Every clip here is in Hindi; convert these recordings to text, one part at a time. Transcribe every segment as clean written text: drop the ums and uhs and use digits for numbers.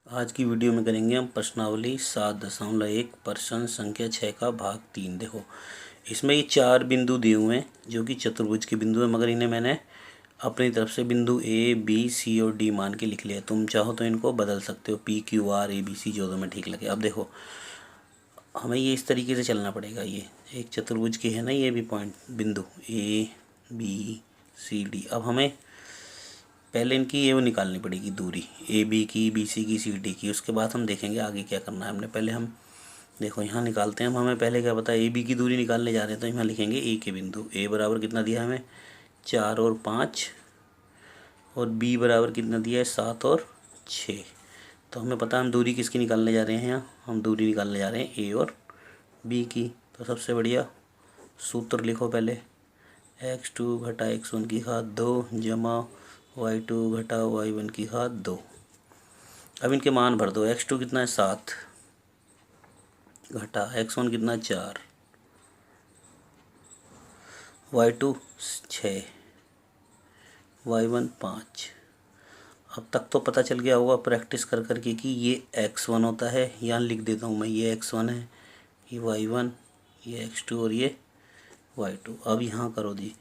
आज की वीडियो में करेंगे हम प्रश्नावली 7.1 प्रश्न संख्या 6 का भाग 3। देखो इसमें ये 4 बिंदु दिए हुए हैं जो कि चतुर्भुज के बिंदु हैं, मगर इन्हें मैंने अपनी तरफ से बिंदु ए बी सी और डी मान के लिख लिया। तुम चाहो तो इनको बदल सकते हो, P Q R A B C जो तुम्हें ठीक लगे। अब देखो हमें ये इस तरीके से चलना पड़ेगा। ये एक चतुर्भुज के है ना, ये भी पॉइंट बिंदु ए बी सी डी। अब हमें पहले इनकी ये वो निकालनी पड़ेगी दूरी, ए बी की, बी सी की, सी डी की। उसके बाद हम देखेंगे आगे क्या करना है। हमने पहले हम देखो यहाँ निकालते हैं। हमें पहले क्या पता है, ए बी की दूरी निकालने जा रहे हैं तो यहाँ लिखेंगे ए के बिंदु। ए बराबर कितना दिया हमें 4 और 5, और बी बराबर कितना दिया है 7 और 6। तो हमें पता है हम दूरी किसकी निकालने जा रहे हैं। यहाँ हम दूरी निकालने जा रहे हैं ए और बी की। तो सबसे बढ़िया सूत्र लिखो पहले, x2 घटा x1 की घात 2 जमा y2 घटा y1 की घात 2। अब इनके मान भर दो। x2 कितना है 7 घटा x1 कितना है 4, y2 6, y1 5। अब तक तो पता चल गया होगा प्रैक्टिस कर करके कि ये x1 होता है। यहाँ लिख देता हूँ मैं, ये x1 है, ये y1, ये x2 और ये y2। अब यहाँ करो जी,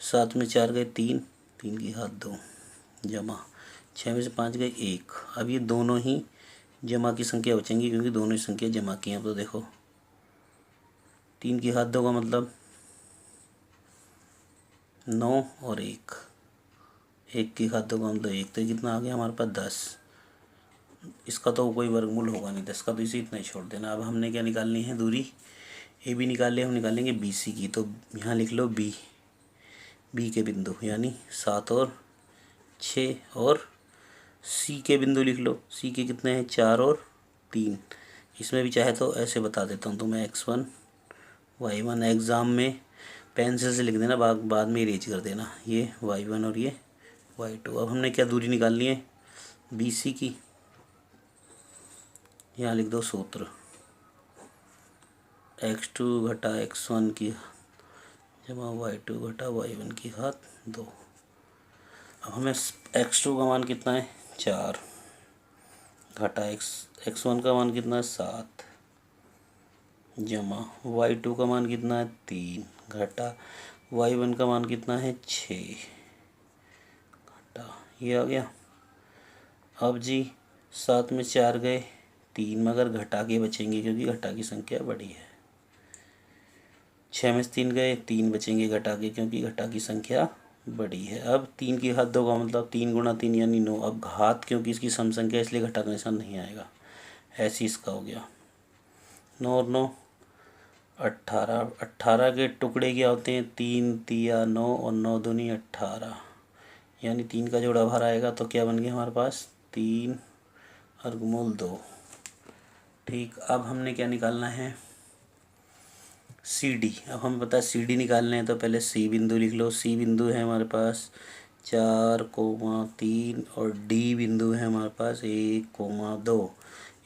7 में 4 गए 3, 3 की घात 2 जमा 6 में से 5 गए 1। अब ये दोनों ही जमा की संख्या बचेंगी क्योंकि दोनों ही संख्या जमा की हैं। तो देखो 3 की घात 2 का मतलब 9 और 1, 1 की घात 2 का मतलब 1। तो कितना आ गया हमारे पास 10। इसका तो कोई वर्गमूल होगा नहीं 10 का, तो इसे इतना ही छोड़ देना। अब हमने क्या निकालनी है दूरी, ए बी निकाल लिया, हम निकालेंगे बी सी की। तो यहाँ लिख लो बी, बी के बिंदु यानी 7 और 6, और सी के बिंदु लिख लो। सी के कितने हैं 4 और 3। इसमें भी चाहे तो ऐसे बता देता हूँ तुम्हें, x1 y1। एग्ज़ाम में पेंसिल से लिख देना, बाद में इरेज कर देना। ये y1 और ये y2। अब हमने क्या दूरी निकालनी है बी सी की। यहाँ लिख दो सूत्र, x2 घटा x1 की जमा y2 घटा y1 की घात 2। अब हमें x2 का मान कितना है 4 घटा x1 का मान कितना है 7 जमा y2 का मान कितना है 3 घटा y1 का मान कितना है 6 घटा ये आ गया। अब जी 7 में 4 गए 3, मगर घटा के बचेंगे क्योंकि घटा की संख्या बड़ी है। 6 में से 3 गए 3 बचेंगे घटा के क्योंकि घटा की संख्या बड़ी है। अब 3 की घात 2 का मतलब 3 गुणा 3 यानी 9। अब घात क्योंकि इसकी सम संख्या इसलिए घटा का निशान नहीं आएगा, ऐसे इसका हो गया 9 और 9 18। 18 के टुकड़े क्या होते हैं 3 तिया 9 और 9 दूनी 18, यानी 3 का जोड़ा बाहर आएगा। तो क्या बन गया हमारे पास 3 वर्गमूल 2। ठीक, अब हमने क्या निकालना है सी डी। अब हमें पता है सी डी निकालने हैं तो पहले सी बिंदु लिख लो। सी बिंदु है हमारे पास 4,3 और डी बिंदु है हमारे पास 1,2।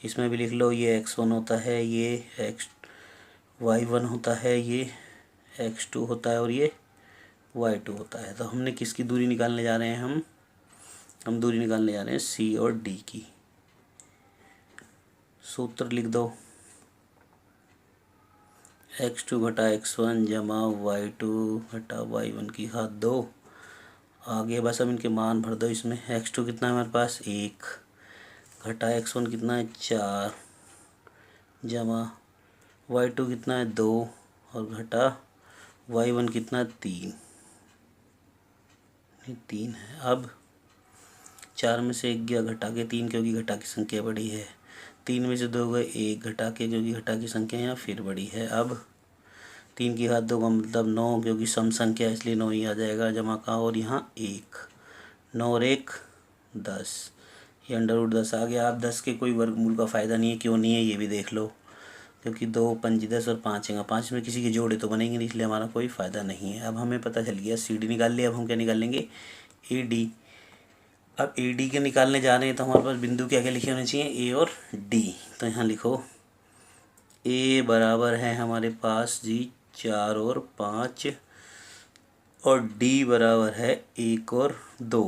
इसमें भी लिख लो, ये x1 होता है, ये y1 होता है, ये x2 होता है और ये y2 होता है। तो हमने किसकी दूरी निकालने जा रहे हैं, हम दूरी निकालने जा रहे हैं सी और डी की। सूत्र लिख दो, x2 घटा x1 जमा y2 घटा y1 की घात 2। आगे बस अब इनके मान भर दो इसमें। x2 कितना है हमारे पास 1 घटा x1 कितना है 4 जमा y2 कितना है 2 और घटा y1 कितना है 3 है। अब 4 में से 1 गया घटा के 3 क्योंकि घटा की संख्या बड़ी है। 3 में से 2 गए 1 घटा के क्योंकि घटा की संख्या यहाँ फिर बड़ी है। अब 3 की घात 2 का मतलब 9 क्योंकि सम संख्या इसलिए 9 ही आ जाएगा जमा का, और यहाँ 1, 9 और 1 10, ये √10 आ गया। अब 10 के कोई वर्गमूल का फ़ायदा नहीं है। क्यों नहीं है ये भी देख लो, क्योंकि 2 पंजी 10 और 5 है, 5 में किसी के जोड़े तो बनेंगे नहीं, इसलिए हमारा कोई फ़ायदा नहीं है। अब हमें पता चल गया सी डी निकाल लिया। अब हम क्या निकाल लेंगे ए डी। अब ए डी के निकालने जा रहे हैं तो हमारे पास बिंदु क्या क्या लिखे होने चाहिए ए और डी। तो यहाँ लिखो ए बराबर है हमारे पास जी 4 और 5 और डी बराबर है 1 और 2।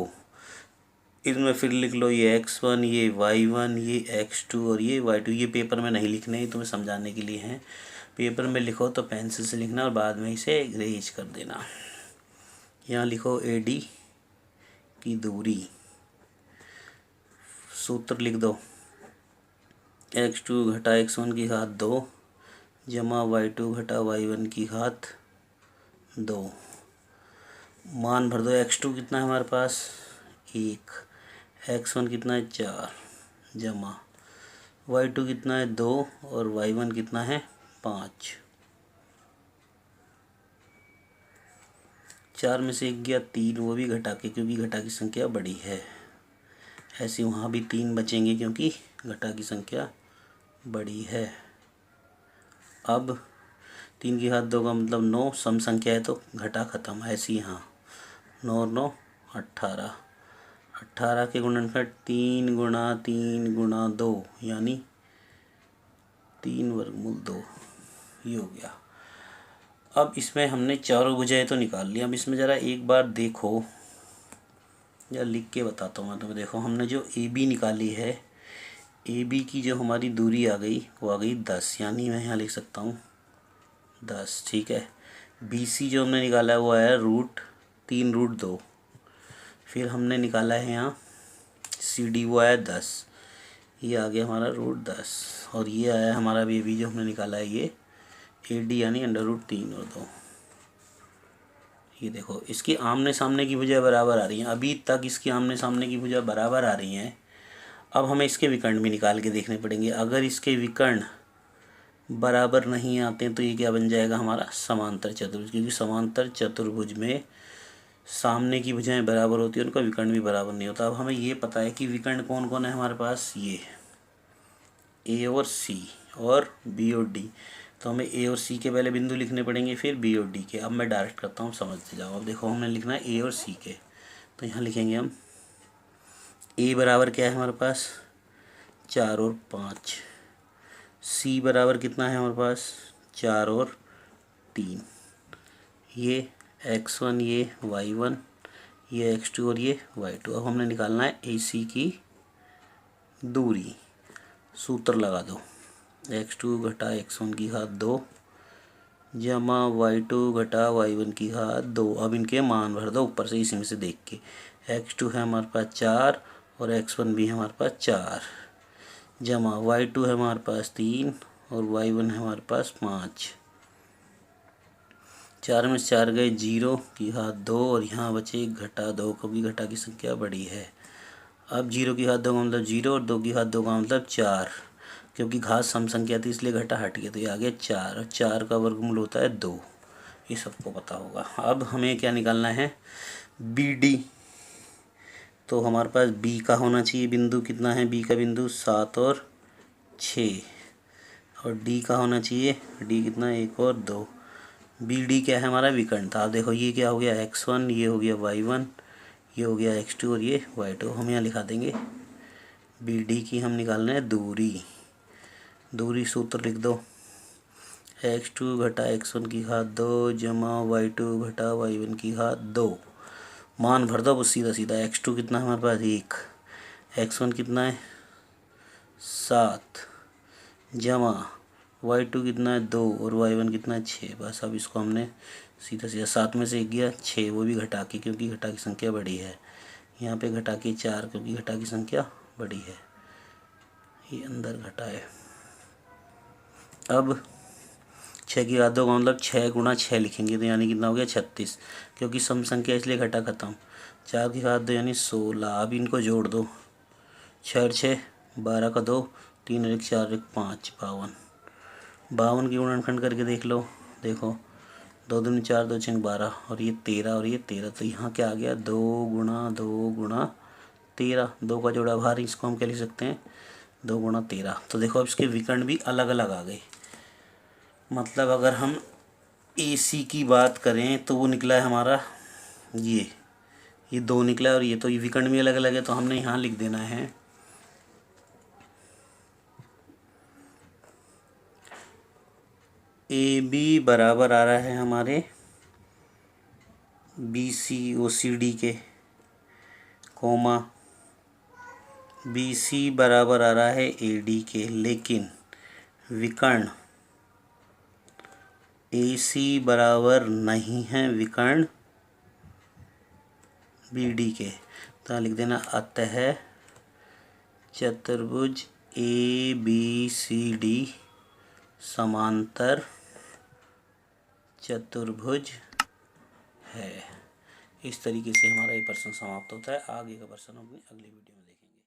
इसमें फिर लिख लो ये x1, ये y1, ये x2 और ये y2। ये पेपर में नहीं लिखने, ये तुम्हें समझाने के लिए हैं। पेपर में लिखो तो पेंसिल से लिखना और बाद में इसे इरेज कर देना। यहाँ लिखो AD की दूरी, सूत्र लिख दो x2 घटा x1 की घात 2 जमा y2 घटा y1 की घात 2। मान भर दो। x2 कितना है हमारे पास 1, x1 कितना है 4 जमा y2 कितना है 2 और y1 कितना है 5। 4 में से 1 गया 3, वो भी घटा के, क्योंकि घटा की संख्या बड़ी है। ऐसे वहाँ भी 3 बचेंगे क्योंकि घटा की संख्या बड़ी है। अब 3 की घात 2 का मतलब 9, सम संख्या है तो घटा खत्म। ऐसे यहाँ 9 और 9 18। 18 के गुणनखंड 3 गुणा 3 गुणा 2 यानी 3 वर्गमूल 2, ये हो गया। अब इसमें हमने चारों भुजाएं तो निकाल ली। अब इसमें ज़रा एक बार देखो, या लिख के बताता हूँ मैं तुम्हें। देखो हमने जो AB निकाली है, AB की जो हमारी दूरी आ गई वो आ गई 10, यानी मैं यहाँ लिख सकता हूँ 10, ठीक है। BC जो हमने निकाला है वो आया √3√2। फिर हमने निकाला है यहाँ CD, वो आया 10, ये आ गया हमारा √10। और ये आया हमारा AB जो हमने निकाला है ये AD यानी √3/2। ये देखो इसकी आमने सामने की भुजा बराबर आ रही हैं। अभी तक इसकी आमने सामने की भुजा बराबर आ रही हैं। अब हमें इसके विकर्ण भी निकाल के देखने पड़ेंगे। अगर इसके विकर्ण बराबर नहीं आते हैं तो ये क्या बन जाएगा हमारा समांतर चतुर्भुज, क्योंकि समांतर चतुर्भुज में सामने की भुजाएं बराबर होती है, उनका विकर्ण भी बराबर नहीं होता। अब हमें ये पता है कि विकर्ण कौन कौन है हमारे पास, ये A और C और B और D। तो हमें A और C के पहले बिंदु लिखने पड़ेंगे, फिर B और D के। अब मैं डायरेक्ट करता हूँ, समझते जाओ। अब देखो हमने लिखना है A और C के, तो यहाँ लिखेंगे हम A बराबर क्या है हमारे पास 4 और 5। C बराबर कितना है हमारे पास 4 और 3। ये x1, ये y1, ये x2 और ये y2। अब हमने निकालना है AC की दूरी। सूत्र लगा दो, x2 घटा x1 की घात 2 जमा y2 घटा y1 की घात 2। अब इनके मान भर दो ऊपर से, इसी में से देख के। x2 है हमारे पास 4 और x1 भी है हमारे पास 4 जमा y2 है हमारे पास 3 और y1 है हमारे पास 5। 4 में से 4 गए 0 की घात 2 और यहाँ बचे घटा 2, क्योंकि घटा की संख्या बड़ी है। अब 0 की घात 2 का मतलब 0 और 2 की घात 2 का मतलब 4, क्योंकि घात सम संख्या थी इसलिए घटा हट गया, तो ये आ गया 4 और 4 का वर्गमूल होता है 2। ये सबको पता होगा। अब हमें क्या निकालना है BD। तो हमारे पास B का होना चाहिए बिंदु, कितना है B का बिंदु 7 और 6। और D का होना चाहिए D कितना 1 और 2। BD क्या है हमारा विकर्ण था। अब देखो ये क्या हो गया x1, ये हो गया y1, ये हो गया x2 और ये y2। हम यहाँ लिखा देंगे BD की हम निकालना है दूरी। दूरी सूत्र लिख दो x2 घटा x1 की घात 2 जमा y2 घटा y1 की घात 2। मान भर दो सीधा सीधा। x2 कितना है हमारे पास 1, x1 कितना है 7 जमा y2 कितना है 2 और y1 कितना है 6। बस अब इसको हमने सीधा सीधा 7 में से 1 गया 6, वो भी घटा के, क्योंकि घटा की संख्या बड़ी है। यहाँ पे घटा के 4, क्योंकि घटा की संख्या बड़ी है। ये अंदर घटा है। अब 6 की घात 2 का मतलब 6 गुणा 6 लिखेंगे, तो यानी कितना हो गया 36, क्योंकि सम संख्या इसलिए घटा खत्म। 4 की घात 2 यानी 16। अब इनको जोड़ दो, 6 और 6 12 का 2, 3 और 1 4 और 1 5 52। 52 की गुणनखंड करके देख लो। देखो 2 दूनी 4, 2 6 12 और ये 13 और ये 13। तो यहाँ क्या आ गया 2 गुणा 2 गुणा 13। 2 का जोड़ा भारी, इसको हम क्या लिख सकते हैं 2 गुणा 13। तो देखो अब इसके विकर्ण भी अलग अलग आ गए। मतलब अगर हम AC की बात करें तो वो निकला है हमारा ये 2 निकला है, और ये तो ये विकर्ण भी अलग अलग है। तो हमने यहाँ लिख देना है AB बराबर आ रहा है हमारे BC OCD के, कोमा बी सी बराबर आ रहा है ए डी के, लेकिन विकर्ण ए सी बराबर नहीं है विकर्ण बी डी के। तो लिख देना अतः चतुर्भुज ए बी सी डी समांतर चतुर्भुज है। इस तरीके से हमारा ये प्रश्न समाप्त होता है। आगे का प्रश्न हम अपनी अगली वीडियो में देखेंगे।